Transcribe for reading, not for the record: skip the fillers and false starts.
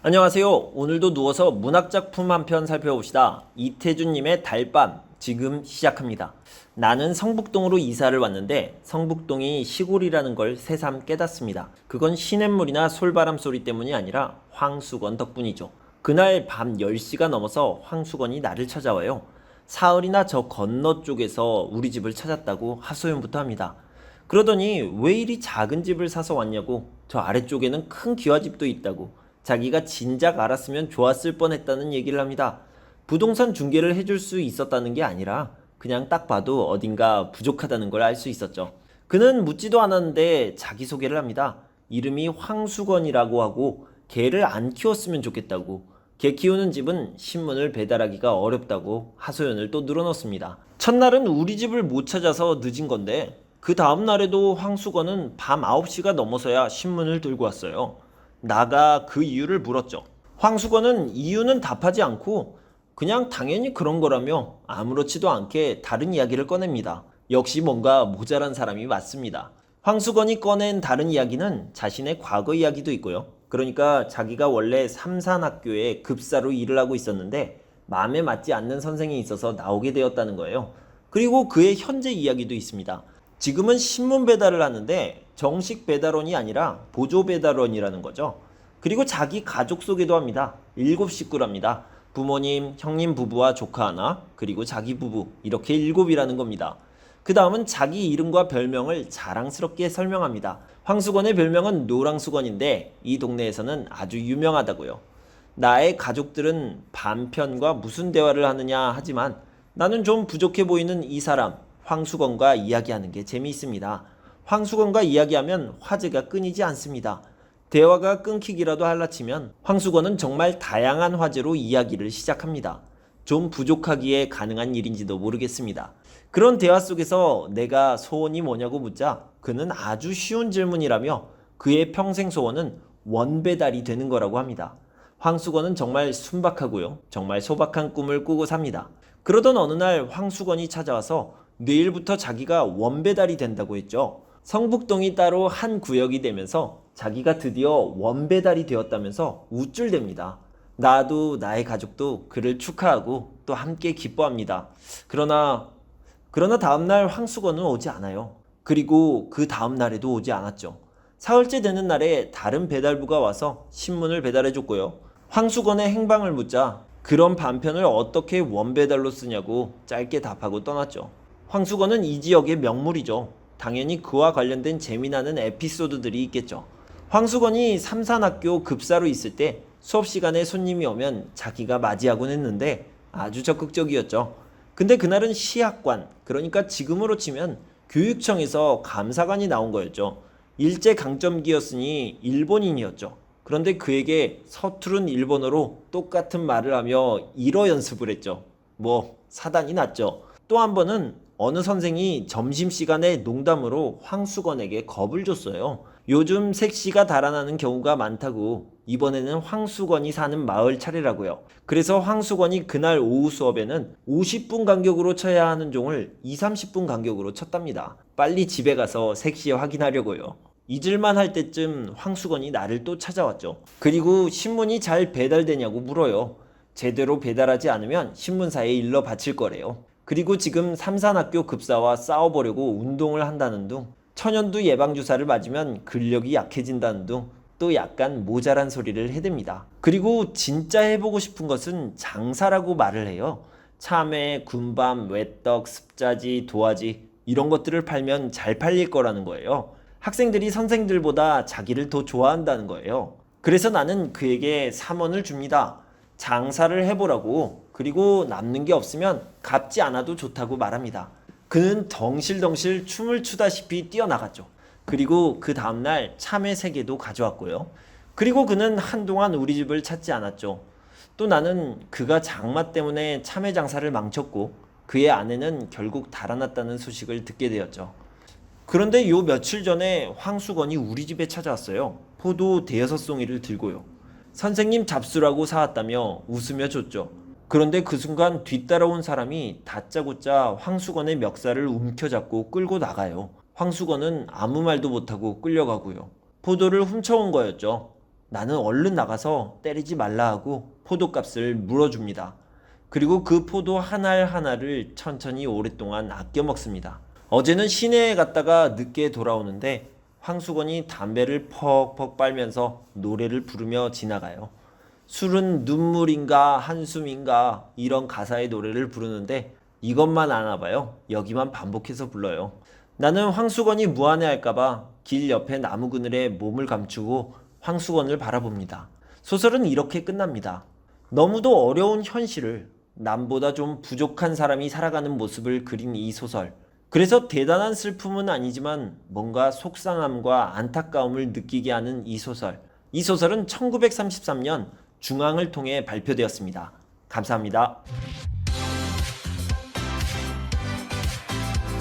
안녕하세요. 오늘도 누워서 문학작품 한 편 살펴봅시다. 이태준님의 달밤 지금 시작합니다. 나는 성북동으로 이사를 왔는데 성북동이 시골이라는 걸 새삼 깨닫습니다. 그건 시냇물이나 솔바람 소리 때문이 아니라 황수건 덕분이죠. 그날 밤 10시가 넘어서 황수건이 나를 찾아와요. 사흘이나 저 건너 쪽에서 우리 집을 찾았다고 하소연부터 합니다. 그러더니 왜 이리 작은 집을 사서 왔냐고, 저 아래쪽에는 큰 기와집도 있다고, 자기가 진작 알았으면 좋았을 뻔했다는 얘기를 합니다. 부동산 중개를 해줄 수 있었다는 게 아니라 그냥 딱 봐도 어딘가 부족하다는 걸 알 수 있었죠. 그는 묻지도 않았는데 자기소개를 합니다. 이름이 황수건이라고 하고 개를 안 키웠으면 좋겠다고, 개 키우는 집은 신문을 배달하기가 어렵다고 하소연을 또 늘어놓습니다. 첫날은 우리 집을 못 찾아서 늦은 건데 그 다음 날에도 황수건은 밤 9시가 넘어서야 신문을 들고 왔어요. 나가 그 이유를 물었죠. 황수건은 이유는 답하지 않고 그냥 당연히 그런 거라며 아무렇지도 않게 다른 이야기를 꺼냅니다. 역시 뭔가 모자란 사람이 맞습니다. 황수건이 꺼낸 다른 이야기는 자신의 과거 이야기도 있고요. 그러니까 자기가 원래 삼산학교에 급사로 일을 하고 있었는데 마음에 맞지 않는 선생이 있어서 나오게 되었다는 거예요. 그리고 그의 현재 이야기도 있습니다. 지금은 신문 배달을 하는데 정식 배달원이 아니라 보조 배달원이라는 거죠. 그리고 자기 가족 소개도 합니다. 7식구랍니다. 부모님, 형님 부부와 조카 하나, 그리고 자기 부부, 이렇게 7이라는 겁니다. 그 다음은 자기 이름과 별명을 자랑스럽게 설명합니다. 황수건의 별명은 노랑수건인데 이 동네에서는 아주 유명하다고요. 나의 가족들은 반편과 무슨 대화를 하느냐 하지만 나는 좀 부족해 보이는 이 사람 황수건과 이야기하는 게 재미있습니다. 황수건과 이야기하면 화제가 끊이지 않습니다. 대화가 끊기기라도 할라치면 황수건은 정말 다양한 화제로 이야기를 시작합니다. 좀 부족하기에 가능한 일인지도 모르겠습니다. 그런 대화 속에서 내가 소원이 뭐냐고 묻자 그는 아주 쉬운 질문이라며 그의 평생 소원은 원배달이 되는 거라고 합니다. 황수건은 정말 순박하고요. 정말 소박한 꿈을 꾸고 삽니다. 그러던 어느 날 황수건이 찾아와서 내일부터 자기가 원배달이 된다고 했죠. 성북동이 따로 한 구역이 되면서 자기가 드디어 원배달이 되었다면서 우쭐댑니다. 나도 나의 가족도 그를 축하하고 또 함께 기뻐합니다. 그러나 다음날 황수건은 오지 않아요. 그리고 그 다음날에도 오지 않았죠. 사흘째 되는 날에 다른 배달부가 와서 신문을 배달해줬고요. 황수건의 행방을 묻자 그런 반편을 어떻게 원배달로 쓰냐고 짧게 답하고 떠났죠. 황수건은 이 지역의 명물이죠. 당연히 그와 관련된 재미나는 에피소드들이 있겠죠. 황수건이 삼산학교 급사로 있을 때 수업 시간에 손님이 오면 자기가 맞이하곤 했는데 아주 적극적이었죠. 근데 그날은 시학관, 그러니까 지금으로 치면 교육청에서 감사관이 나온 거였죠. 일제강점기였으니 일본인이었죠. 그런데 그에게 서투른 일본어로 똑같은 말을 하며 일어 연습을 했죠. 뭐 사단이 났죠. 또 한 번은 어느 선생이 점심시간에 농담으로 황수건에게 겁을 줬어요. 요즘 색시가 달아나는 경우가 많다고, 이번에는 황수건이 사는 마을 차례라고요. 그래서 황수건이 그날 오후 수업에는 50분 간격으로 쳐야 하는 종을 2, 30분 간격으로 쳤답니다. 빨리 집에 가서 색시 확인하려고요. 잊을만 할 때쯤 황수건이 나를 또 찾아왔죠. 그리고 신문이 잘 배달되냐고 물어요. 제대로 배달하지 않으면 신문사에 일러 바칠 거래요. 그리고 지금 삼산학교 급사와 싸워보려고 운동을 한다는 둥, 천연두 예방주사를 맞으면 근력이 약해진다는 둥, 또 약간 모자란 소리를 해댑니다. 그리고 진짜 해보고 싶은 것은 장사라고 말을 해요. 참외, 군밤, 외떡, 습자지, 도화지 이런 것들을 팔면 잘 팔릴 거라는 거예요. 학생들이 선생들보다 자기를 더 좋아한다는 거예요. 그래서 나는 그에게 3원을 줍니다. 장사를 해보라고. 그리고 남는 게 없으면 갚지 않아도 좋다고 말합니다. 그는 덩실덩실 춤을 추다시피 뛰어나갔죠. 그리고 그 다음날 참외 3개도 가져왔고요. 그리고 그는 한동안 우리 집을 찾지 않았죠. 또 나는 그가 장마 때문에 참외 장사를 망쳤고 그의 아내는 결국 달아났다는 소식을 듣게 되었죠. 그런데 요 며칠 전에 황수건이 우리 집에 찾아왔어요. 포도 대여섯 송이를 들고요. 선생님 잡수라고 사왔다며 웃으며 줬죠. 그런데 그 순간 뒤따라온 사람이 다짜고짜 황수건의 멱살을 움켜잡고 끌고 나가요. 황수건은 아무 말도 못하고 끌려가고요. 포도를 훔쳐온 거였죠. 나는 얼른 나가서 때리지 말라 하고 포도값을 물어줍니다. 그리고 그 포도 한 알 하나를 천천히 오랫동안 아껴 먹습니다. 어제는 시내에 갔다가 늦게 돌아오는데 황수건이 담배를 퍽퍽 빨면서 노래를 부르며 지나가요. 술은 눈물인가 한숨인가 이런 가사의 노래를 부르는데 이것만 아나 봐요. 여기만 반복해서 불러요. 나는 황수건이 무안해할까봐 길 옆에 나무 그늘에 몸을 감추고 황수건을 바라봅니다. 소설은 이렇게 끝납니다. 너무도 어려운 현실을 남보다 좀 부족한 사람이 살아가는 모습을 그린 이 소설. 그래서 대단한 슬픔은 아니지만 뭔가 속상함과 안타까움을 느끼게 하는 이 소설. 이 소설은 1933년 중앙을 통해 발표되었습니다. 감사합니다.